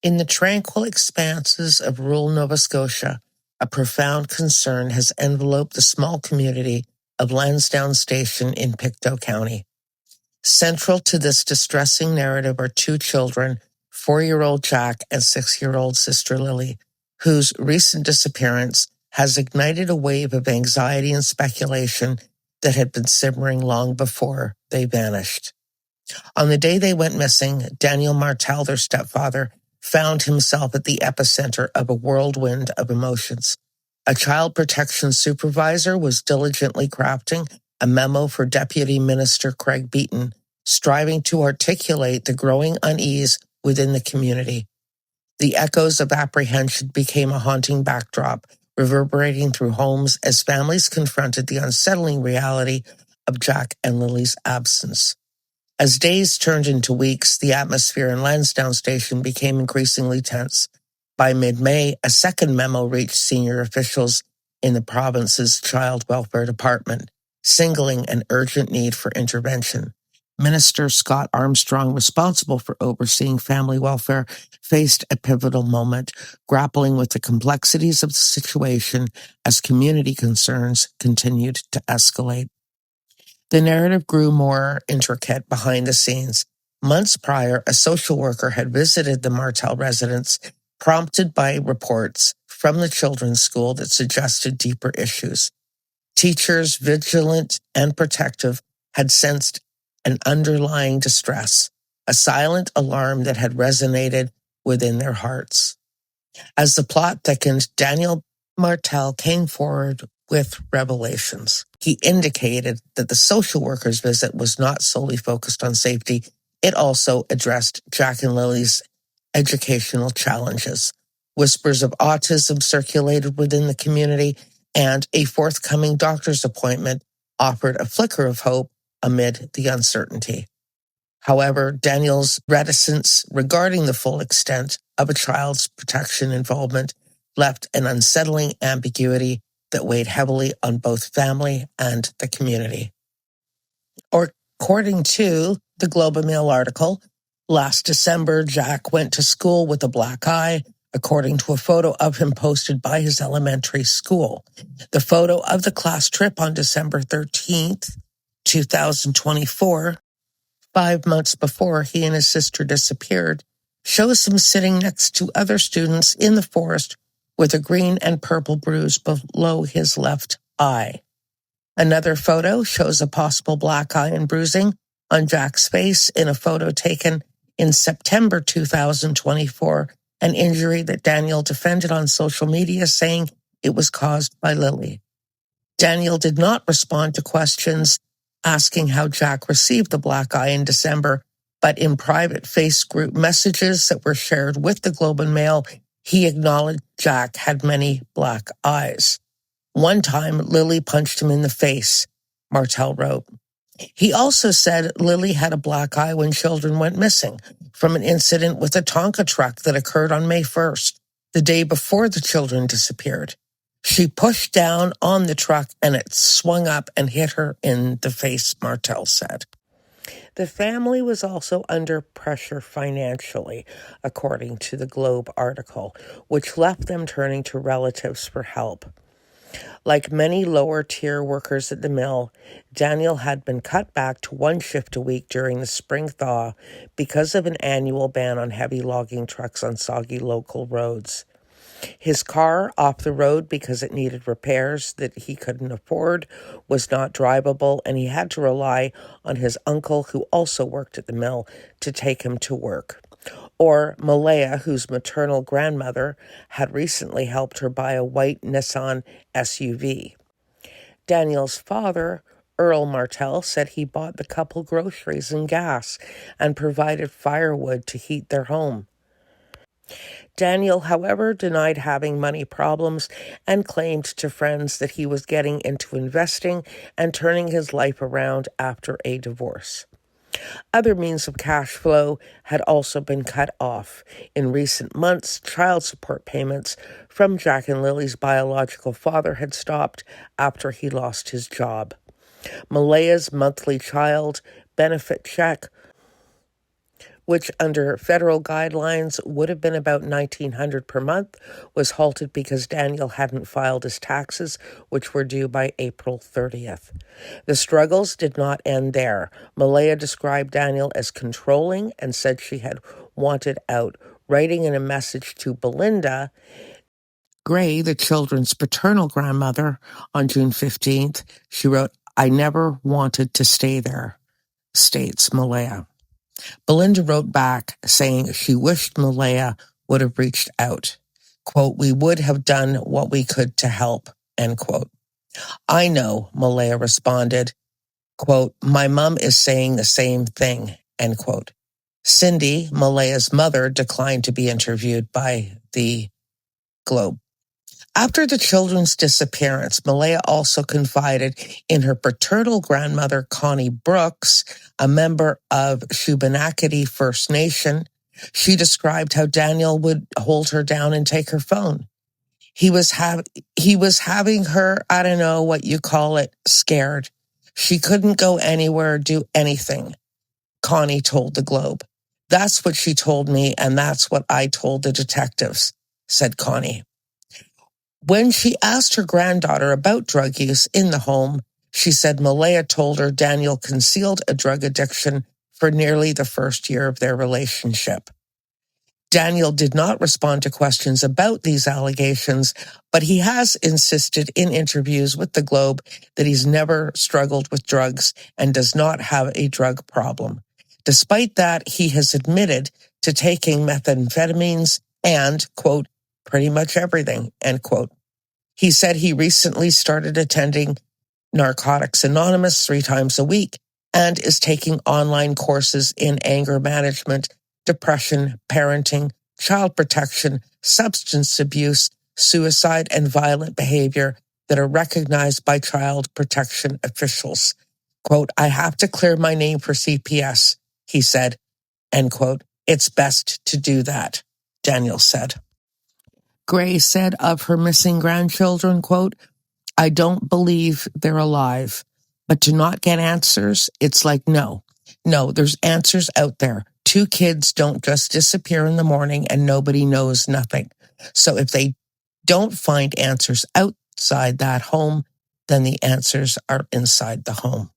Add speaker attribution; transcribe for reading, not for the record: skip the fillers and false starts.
Speaker 1: In the tranquil expanses of rural Nova Scotia, a profound concern has enveloped the small community of Lansdowne Station in Pictou County. Central to this distressing narrative are two children, 4-year-old Jack and 6-year-old sister Lilly, whose recent disappearance has ignited a wave of anxiety and speculation that had been simmering long before they vanished. On the day they went missing, Daniel Martel, their stepfather, found himself at the epicenter of a whirlwind of emotions. A child protection supervisor was diligently crafting a memo for Deputy Minister Craig Beaton, striving to articulate the growing unease within the community. The echoes of apprehension became a haunting backdrop, reverberating through homes as families confronted the unsettling reality of Jack and Lily's absence. As days turned into weeks, the atmosphere in Lansdowne Station became increasingly tense. By mid-May, a second memo reached senior officials in the province's Child Welfare Department, signaling an urgent need for intervention. Minister Scott Armstrong, responsible for overseeing family welfare, faced a pivotal moment, grappling with the complexities of the situation as community concerns continued to escalate. The narrative grew more intricate behind the scenes. Months prior, a social worker had visited the Martel residence, prompted by reports from the children's school that suggested deeper issues. Teachers, vigilant and protective, had sensed an underlying distress, a silent alarm that had resonated within their hearts. As the plot thickened, Daniel Martel came forward with revelations. He indicated that the social worker's visit was not solely focused on safety. It also addressed Jack and Lily's educational challenges. Whispers of autism circulated within the community, and a forthcoming doctor's appointment offered a flicker of hope amid the uncertainty. However, Daniel's reticence regarding the full extent of a child's protection involvement left an unsettling ambiguity that weighed heavily on both family and the community. According to the Globe and Mail article, last December, Jack went to school with a black eye, according to a photo of him posted by his elementary school. The photo of the class trip on December 13th, 2024, 5 months before he and his sister disappeared, shows him sitting next to other students in the forest with a green and purple bruise below his left eye. Another photo shows a possible black eye and bruising on Jack's face in a photo taken in September 2024, an injury that Daniel defended on social media, saying it was caused by Lilly. Daniel did not respond to questions asking how Jack received the black eye in December, but in private face group messages that were shared with the Globe and Mail, he acknowledged Jack had many black eyes. One time, Lilly punched him in the face, Martel wrote. He also said Lilly had a black eye when children went missing from an incident with a Tonka truck that occurred on May 1st, the day before the children disappeared. She pushed down on the truck and it swung up and hit her in the face, Martel said. The family was also under pressure financially, according to the Globe article, which left them turning to relatives for help. Like many lower-tier workers at the mill, Daniel had been cut back to 1 shift a week during the spring thaw because of an annual ban on heavy logging trucks on soggy local roads. His car, off the road because it needed repairs that he couldn't afford, was not drivable, and he had to rely on his uncle, who also worked at the mill, to take him to work. Or Malaya, whose maternal grandmother had recently helped her buy a white Nissan SUV. Daniel's father, Earl Martel, said he bought the couple groceries and gas and provided firewood to heat their home. Daniel, however, denied having money problems and claimed to friends that he was getting into investing and turning his life around after a divorce. Other means of cash flow had also been cut off. In recent months, child support payments from Jack and Lily's biological father had stopped after he lost his job. Malaya's monthly child benefit check which under federal guidelines would have been about $1,900 per month, was halted because Daniel hadn't filed his taxes, which were due by April 30th. The struggles did not end there. Malaya described Daniel as controlling and said she had wanted out, writing in a message to Belinda Gray, the children's paternal grandmother, on June 15th. She wrote, "I never wanted to stay there," states Malaya. Belinda wrote back saying she wished Malaya would have reached out. Quote, "We would have done what we could to help," end quote. "I know," Malaya responded. Quote, "My mom is saying the same thing," end quote. Cindy, Malaya's mother, declined to be interviewed by the Globe. After the children's disappearance, Malaya also confided in her paternal grandmother, Connie Brooks, a member of Shubenacadie First Nation. She described how Daniel would hold her down and take her phone. He was having her, I don't know what you call it, scared. She couldn't go anywhere, do anything, Connie told the Globe. "That's what she told me, and that's what I told the detectives," said Connie. When she asked her granddaughter about drug use in the home, she said Malaya told her Daniel concealed a drug addiction for nearly the first year of their relationship. Daniel did not respond to questions about these allegations, but he has insisted in interviews with the Globe that he's never struggled with drugs and does not have a drug problem. Despite that, he has admitted to taking methamphetamines and, quote, "pretty much everything," end quote. He said he recently started attending Narcotics Anonymous 3 times a week and is taking online courses in anger management, depression, parenting, child protection, substance abuse, suicide, and violent behavior that are recognized by child protection officials. Quote, "I have to clear my name for CPS," he said, end quote. "It's best to do that," Daniel said. Gray said of her missing grandchildren, quote, "I don't believe they're alive, but to not get answers, it's like, no, there's answers out there. 2 kids don't just disappear in the morning and nobody knows nothing. So if they don't find answers outside that home, then the answers are inside the home."